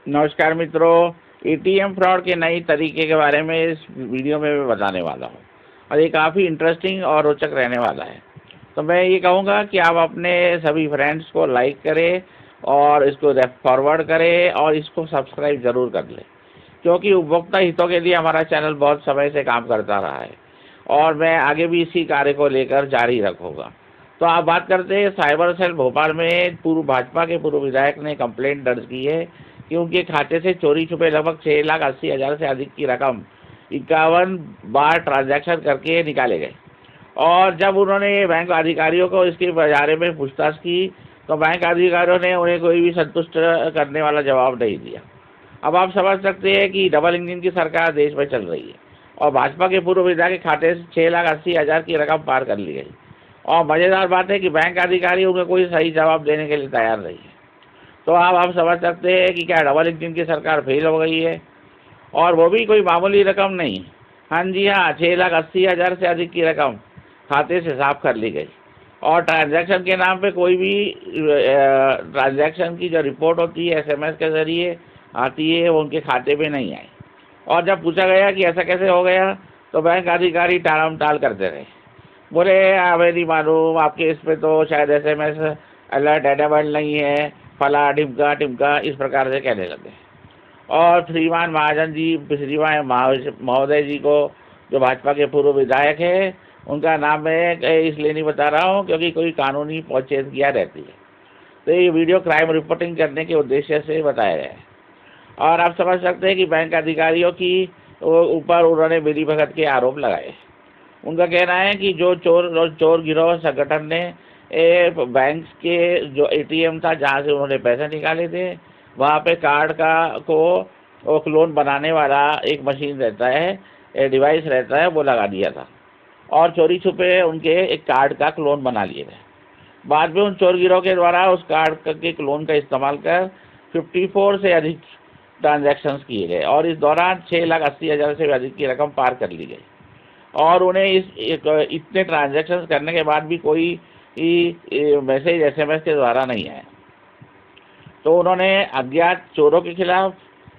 नमस्कार मित्रों, ATM fraud के नई तरीके के बारे में इस वीडियो में मैं बताने वाला हूँ और ये काफ़ी इंटरेस्टिंग और रोचक रहने वाला है। तो मैं ये कहूँगा कि आप अपने सभी फ्रेंड्स को लाइक करें और इसको फॉरवर्ड करें और इसको सब्सक्राइब ज़रूर कर लें, क्योंकि उपभोक्ता हितों के लिए हमारा चैनल बहुत समय से काम करता रहा है और मैं आगे भी इसी कार्य को लेकर जारी रखूँगा। तो आप बात करते हैं साइबर सेल भोपाल में पूर्व भाजपा के पूर्व विधायक ने कंप्लेंट दर्ज की है कि उनके खाते से चोरी छुपे लगभग 6,80,000 से अधिक की रकम 51 बार ट्रांजैक्शन करके निकाले गए। और जब उन्होंने बैंक अधिकारियों को इसके बारे में पूछताछ की तो बैंक अधिकारियों ने उन्हें कोई भी संतुष्ट करने वाला जवाब नहीं दिया। अब आप समझ सकते हैं कि डबल इंजन की सरकार देश में चल रही है और भाजपा के पूर्व विधायक के खाते से 6,80,000 की रकम पार कर ली गई। और मज़ेदार बात है कि बैंक अधिकारी उन्हें कोई सही जवाब देने के लिए तैयार नहीं है। तो आप समझ सकते हैं कि क्या डबल इंजन की सरकार फेल हो गई है, और वो भी कोई मामूली रकम नहीं। हाँ जी हाँ, 6,80,000 से अधिक की रकम खाते से साफ कर ली गई और ट्रांजैक्शन के नाम पे कोई भी ट्रांजैक्शन की जो रिपोर्ट होती है एसएमएस के ज़रिए आती है वो उनके खाते में नहीं आई। और जब पूछा गया कि ऐसा कैसे हो गया तो बैंक अधिकारी टालमटाल करते रहे, बोले हमें नहीं मालूम, आपके इस पे तो शायद एसएमएस अलर्ट एनेबल नहीं है, फला ढिमका टिमका, इस प्रकार से कहने लगे। और श्रीमान महाजन जी, श्रीमान महोदय जी को, जो भाजपा के पूर्व विधायक है, उनका नाम मैं इसलिए नहीं बता रहा हूँ क्योंकि कोई कानूनी पेचीदगियाँ रहती है। तो ये वीडियो क्राइम रिपोर्टिंग करने के उद्देश्य से बताया गया है। और आप समझ सकते हैं कि बैंक अधिकारियों की ऊपर उन्होंने मिलीभगत के आरोप लगाए। उनका कहना है कि जो चोर गिरोह संगठन ने बैंक के जो एटीएम था जहाँ से उन्होंने पैसे निकाले थे वहाँ पे कार्ड को क्लोन बनाने वाला एक मशीन रहता है, डिवाइस रहता है, वो लगा दिया था और चोरी छुपे उनके एक कार्ड का क्लोन बना लिए थे। बाद में उन चोर गिरोह के द्वारा उस कार्ड के क्लोन का इस्तेमाल कर 54 से अधिक ट्रांजैक्शंस किए गए और इस दौरान 6,80,000 से अधिक की रकम पार कर ली गई। और उन्हें इतने ट्रांजैक्शंस करने के बाद भी कोई मैसेज एसएमएस के द्वारा नहीं आया। तो उन्होंने अज्ञात चोरों के खिलाफ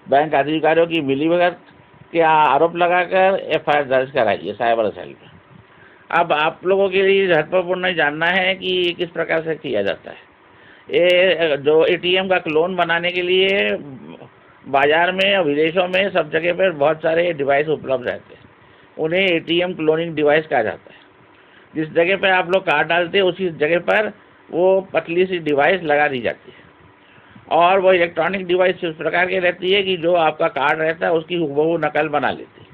बैंक अधिकारियों की मिलीभगत के आरोप लगाकर एफआईआर दर्ज कराई है साइबर सेल पर। अब आप लोगों के लिए महत्वपूर्ण जानना है कि किस प्रकार से किया जाता है। ये जो एटीएम का क्लोन बनाने के लिए बाजार में और विदेशों में सब जगह पर बहुत सारे डिवाइस उपलब्ध रहते हैं, उन्हें एटीएम क्लोनिंग डिवाइस कहा जाता है। जिस जगह पर आप लोग कार्ड डालते हैं उसी जगह पर वो पतली सी डिवाइस लगा दी जाती है और वो इलेक्ट्रॉनिक डिवाइस इस प्रकार की रहती है कि जो आपका कार्ड रहता है उसकी हुबहू नकल बना लेती है।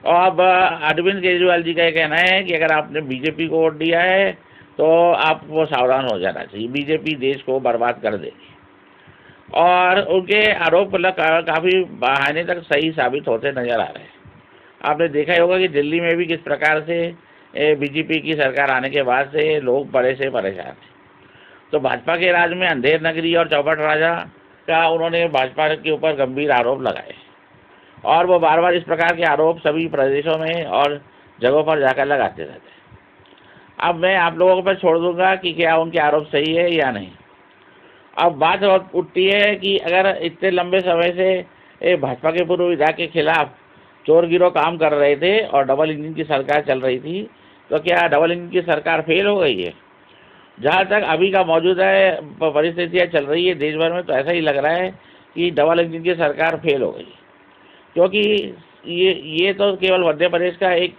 और अब अरविंद केजरीवाल जी का ये कहना है कि अगर आपने बीजेपी को वोट दिया है तो आपको सावधान हो जाना चाहिए, बीजेपी देश को बर्बाद कर देगी। और उनके आरोप काफ़ी बहाने तक सही साबित होते नज़र आ रहे हैं। आपने देखा ही होगा कि दिल्ली में भी किस प्रकार से बीजेपी की सरकार आने के बाद से लोग बड़े से परेशान हैं। तो भाजपा के राज में अंधेर नगरी और चौपट राजा का उन्होंने भाजपा के ऊपर गंभीर आरोप लगाए और वो बार बार इस प्रकार के आरोप सभी प्रदेशों में और जगहों पर जाकर लगाते रहते हैं। अब मैं आप लोगों पर छोड़ दूंगा कि क्या उनके आरोप सही है या नहीं। अब बात उठती है कि अगर इतने लंबे समय से भाजपा के पूर्व विधायक के खिलाफ चोर गिरोह काम कर रहे थे और डबल इंजन की सरकार चल रही थी, तो क्या डबल इंजन की सरकार फेल हो गई है? जहाँ तक अभी का मौजूदा परिस्थितियाँ चल रही है देश भर में, तो ऐसा ही लग रहा है कि डबल इंजन की सरकार फेल हो गई, क्योंकि ये तो केवल मध्य प्रदेश का एक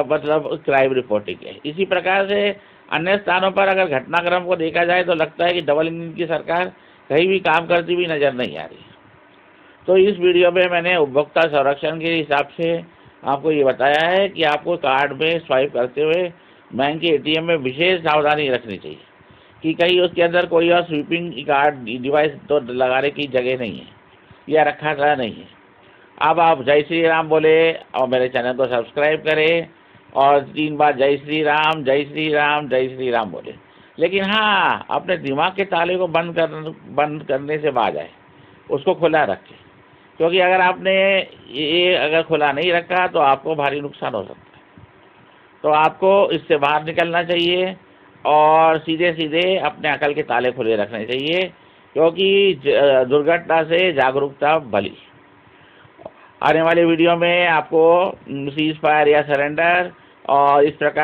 मतलब क्राइम रिपोर्टिंग है। इसी प्रकार से अन्य स्थानों पर अगर घटनाक्रम को देखा जाए तो लगता है कि डबल इंजन की सरकार कहीं भी काम करती हुई नज़र नहीं आ रही। तो इस वीडियो में मैंने उपभोक्ता संरक्षण के हिसाब से आपको ये बताया है कि आपको कार्ड में स्वाइप करते हुए बैंक के एटीएम में विशेष सावधानी रखनी चाहिए कि कहीं उसके अंदर कोई और स्वीपिंग कार्ड डिवाइस तो लगाने की जगह नहीं है या रखा था नहीं है। अब आप जय श्री राम बोले और मेरे चैनल को सब्सक्राइब करें और 3 बार जय श्री राम जय श्री राम जय श्री राम बोले। लेकिन हाँ, अपने दिमाग के ताले को बंद करने से बाज आए, उसको खुला रखें, क्योंकि अगर आपने ये अगर खुला नहीं रखा तो आपको भारी नुकसान हो सकता है। तो आपको इससे बाहर निकलना चाहिए और सीधे सीधे अपने अकल के ताले खुले रखने चाहिए क्योंकि दुर्घटना से जागरूकता भली। आने वाले वीडियो में आपको सीज फायर या सरेंडर और इस प्रकार